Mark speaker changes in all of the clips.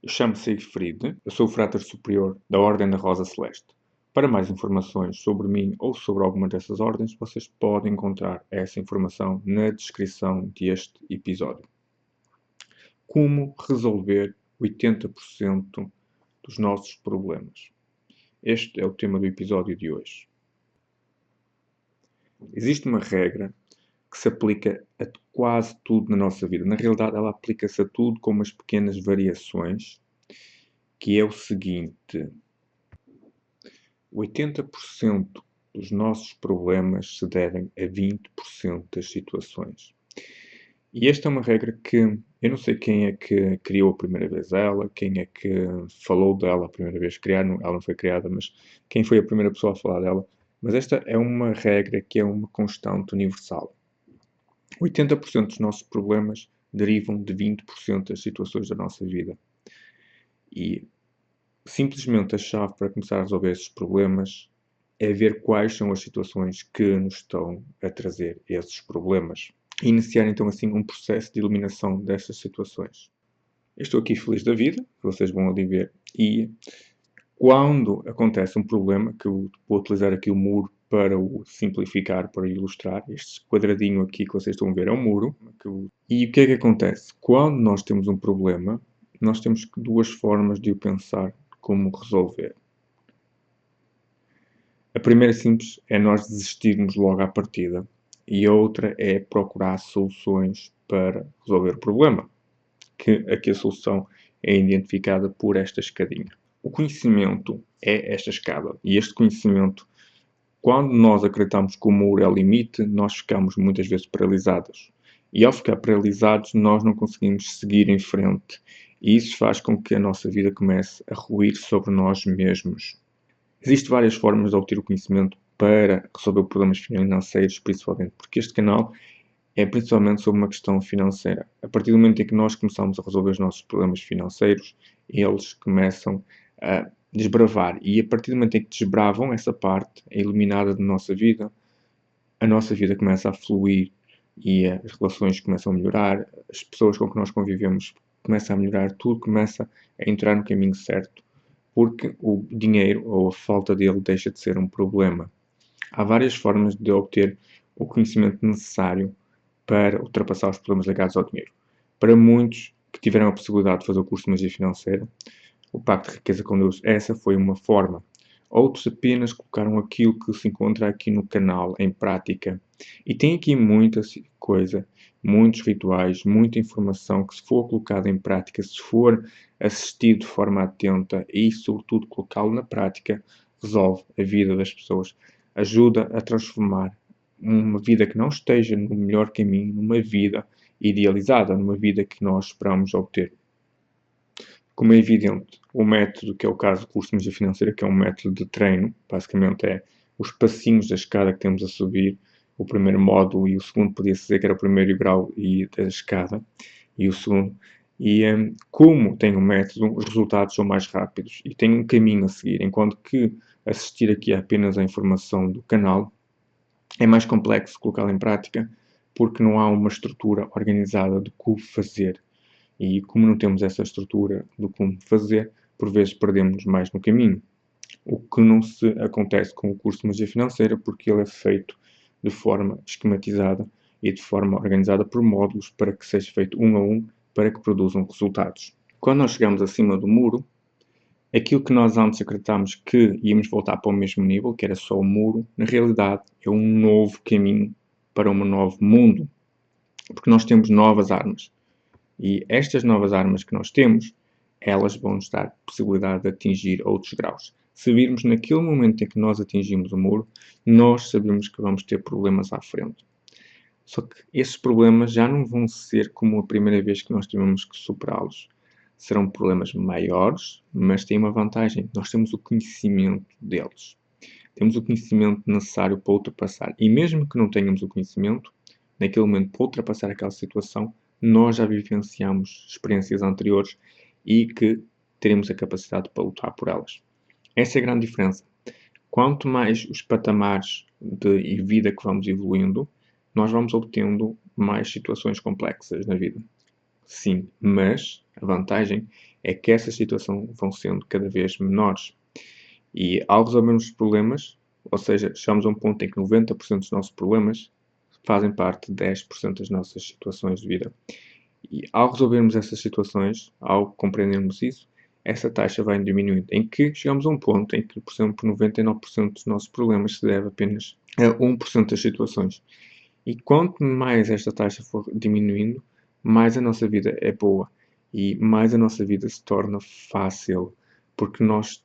Speaker 1: Eu chamo-me Siegfried, eu sou o frater superior da Ordem da Rosa Celeste. Para mais informações sobre mim ou sobre alguma dessas ordens, vocês podem encontrar essa informação na descrição deste episódio. Como resolver 80% dos nossos problemas? Este é o tema do episódio de hoje. Existe uma regra que se aplica a quase tudo na nossa vida. Na realidade, ela aplica-se a tudo com umas pequenas variações, que é o seguinte: 80% dos nossos problemas se devem a 20% das situações. E esta é uma regra que eu não sei quem é que criou a primeira vez ela, quem é que falou dela a primeira vez criada, ela não foi criada, mas quem foi a primeira pessoa a falar dela. Mas esta é uma regra que é uma constante universal. 80% dos nossos problemas derivam de 20% das situações da nossa vida. E simplesmente a chave para começar a resolver esses problemas é ver quais são as situações que nos estão a trazer esses problemas. E iniciar então assim um processo de eliminação dessas situações. Eu estou aqui feliz da vida, que vocês vão ali ver, e quando acontece um problema, que eu vou utilizar aqui o muro para o simplificar, para ilustrar, este quadradinho aqui que vocês estão a ver é um muro. E o que é que acontece? Quando nós temos um problema, nós temos duas formas de o pensar como resolver. A primeira simples é nós desistirmos logo à partida e a outra é procurar soluções para resolver o problema, que aqui a solução é identificada por esta escadinha. O conhecimento é esta escada e este conhecimento, quando nós acreditamos que o muro é o limite, nós ficamos muitas vezes paralisados. E ao ficar paralisados, nós não conseguimos seguir em frente. E isso faz com que a nossa vida comece a ruir sobre nós mesmos. Existem várias formas de obter o conhecimento para resolver problemas financeiros, principalmente porque este canal é principalmente sobre uma questão financeira. A partir do momento em que nós começamos a resolver os nossos problemas financeiros, eles começam a desbravar. E a partir do momento em que desbravam essa parte, é eliminada da nossa vida, a nossa vida começa a fluir e as relações começam a melhorar, as pessoas com que nós convivemos começam a melhorar, tudo começa a entrar no caminho certo, porque o dinheiro ou a falta dele deixa de ser um problema. Há várias formas de obter o conhecimento necessário para ultrapassar os problemas ligados ao dinheiro. Para muitos que tiveram a possibilidade de fazer o curso de Magia Financeira, o Pacto de Riqueza com Deus, essa foi uma forma. Outros apenas colocaram aquilo que se encontra aqui no canal em prática. E tem aqui muita coisa, muitos rituais, muita informação que, se for colocada em prática, se for assistido de forma atenta e, sobretudo, colocá-lo na prática, resolve a vida das pessoas. Ajuda a transformar uma vida que não esteja no melhor caminho, numa vida idealizada, numa vida que nós esperamos obter. Como é evidente, o método, que é o caso do curso de Magia Financeira, que é um método de treino, basicamente é os passinhos da escada que temos a subir, o primeiro módulo e o segundo podia-se dizer que era o primeiro grau da escada, e o segundo. E como tem um método, os resultados são mais rápidos e tem um caminho a seguir, enquanto que assistir aqui apenas à informação do canal é mais complexo colocá-la em prática, porque não há uma estrutura organizada de como fazer. E como não temos essa estrutura do como fazer, por vezes perdemos mais no caminho. O que não se acontece com o curso de Magia Financeira, porque ele é feito de forma esquematizada e de forma organizada por módulos para que seja feito um a um, para que produzam resultados. Quando nós chegamos acima do muro, aquilo que nós antes acreditámos que íamos voltar para o mesmo nível, que era só o muro, na realidade é um novo caminho para um novo mundo, porque nós temos novas armas. E estas novas armas que nós temos, elas vão nos dar possibilidade de atingir outros graus. Se virmos naquele momento em que nós atingimos o muro, nós sabemos que vamos ter problemas à frente. Só que esses problemas já não vão ser como a primeira vez que nós tivemos que superá-los. Serão problemas maiores, mas têm uma vantagem. Nós temos o conhecimento deles. Temos o conhecimento necessário para ultrapassar. E mesmo que não tenhamos o conhecimento, naquele momento, para ultrapassar aquela situação, nós já vivenciamos experiências anteriores e que teremos a capacidade para lutar por elas. Essa é a grande diferença. Quanto mais os patamares de vida que vamos evoluindo, nós vamos obtendo mais situações complexas na vida. sim, mas a vantagem é que essas situações vão sendo cada vez menores. E ao resolvermos os problemas, ou seja, chegamos a um ponto em que 90% dos nossos problemas fazem parte de 10% das nossas situações de vida. E ao resolvermos essas situações, ao compreendermos isso, essa taxa vai diminuindo, em que chegamos a um ponto em que, por exemplo, 99% dos nossos problemas se deve apenas a 1% das situações. E quanto mais esta taxa for diminuindo, mais a nossa vida é boa e mais a nossa vida se torna fácil, porque nós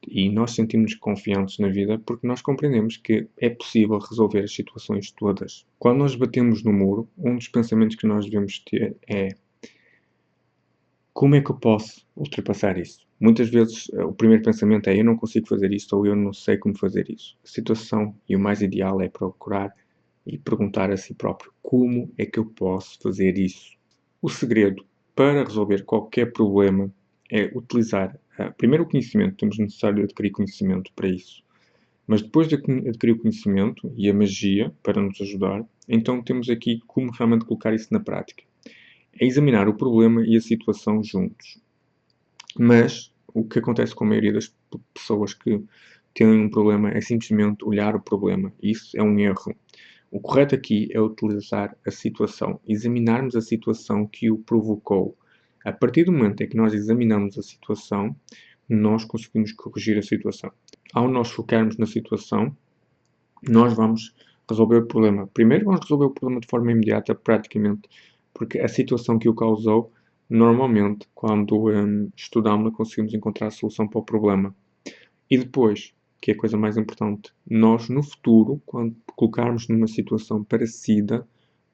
Speaker 1: sentimos confiantes na vida porque nós compreendemos que é possível resolver as situações todas. Quando nós batemos no muro, um dos pensamentos que nós devemos ter é: como é que eu posso ultrapassar isso? Muitas vezes o primeiro pensamento é: eu não consigo fazer isto ou eu não sei como fazer isso. A situação e o mais ideal é procurar e perguntar a si próprio: como é que eu posso fazer isso? O segredo para resolver qualquer problema é utilizar primeiro o conhecimento. Temos necessário adquirir conhecimento para isso. Mas depois de adquirir o conhecimento e a magia para nos ajudar, então temos aqui como realmente colocar isso na prática. É examinar o problema e a situação juntos. Mas o que acontece com a maioria das pessoas que têm um problema é simplesmente olhar o problema. Isso é um erro. O correto aqui é utilizar a situação, examinarmos a situação que o provocou. A partir do momento em que nós examinamos a situação, nós conseguimos corrigir a situação. Ao nós focarmos na situação, nós vamos resolver o problema. Primeiro vamos resolver o problema de forma imediata, praticamente, porque a situação que o causou, normalmente, quando estudamos, conseguimos encontrar a solução para o problema. E depois, que é a coisa mais importante, nós no futuro, quando colocarmos numa situação parecida,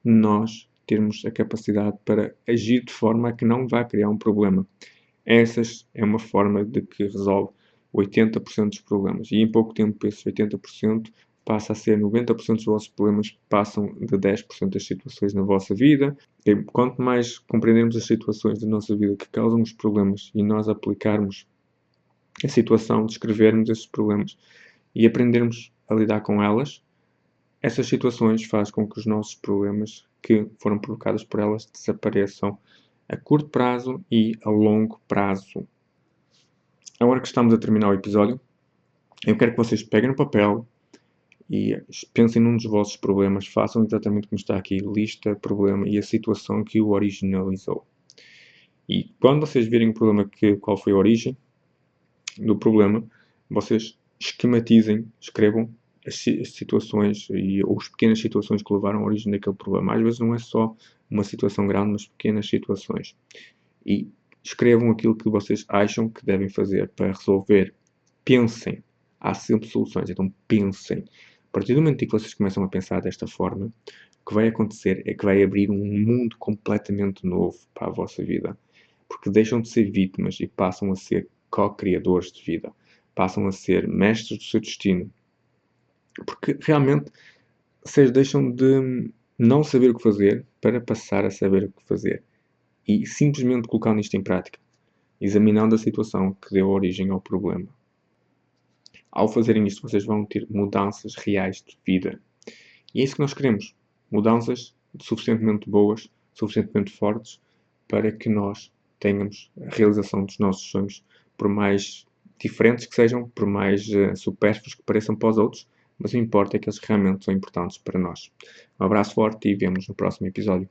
Speaker 1: nós termos a capacidade para agir de forma a que não vai criar um problema. Essa é uma forma de que resolve 80% dos problemas. E em pouco tempo, esses 80% passa a ser 90% dos vossos problemas, passam de 10% das situações na vossa vida. E quanto mais compreendermos as situações da nossa vida que causam os problemas e nós aplicarmos a situação, descrevermos esses problemas e aprendermos a lidar com elas, essas situações fazem com que os nossos problemas que foram provocados por elas desapareçam a curto prazo e a longo prazo. Agora que estamos a terminar o episódio, eu quero que vocês peguem no papel e pensem num dos vossos problemas, façam exatamente como está aqui, lista, problema e a situação que o originalizou. E quando vocês virem o problema, qual foi a origem do problema, vocês esquematizem, escrevam as situações ou as pequenas situações que levaram à origem daquele problema. Às vezes não é só uma situação grande, mas pequenas situações. E escrevam aquilo que vocês acham que devem fazer para resolver. Pensem. Há sempre soluções, então pensem. A partir do momento em que vocês começam a pensar desta forma, o que vai acontecer é que vai abrir um mundo completamente novo para a vossa vida. Porque deixam de ser vítimas e passam a ser co-criadores de vida. Passam a ser mestres do seu destino. Porque realmente vocês deixam de não saber o que fazer para passar a saber o que fazer. E simplesmente colocando isto em prática, examinando a situação que deu origem ao problema. Ao fazerem isto, vocês vão ter mudanças reais de vida. E é isso que nós queremos. Mudanças suficientemente boas, suficientemente fortes, para que nós tenhamos a realização dos nossos sonhos, por mais diferentes que sejam, por mais supérfluos que pareçam para os outros, mas o que importa é que eles realmente são importantes para nós. Um abraço forte e vemo-nos no próximo episódio.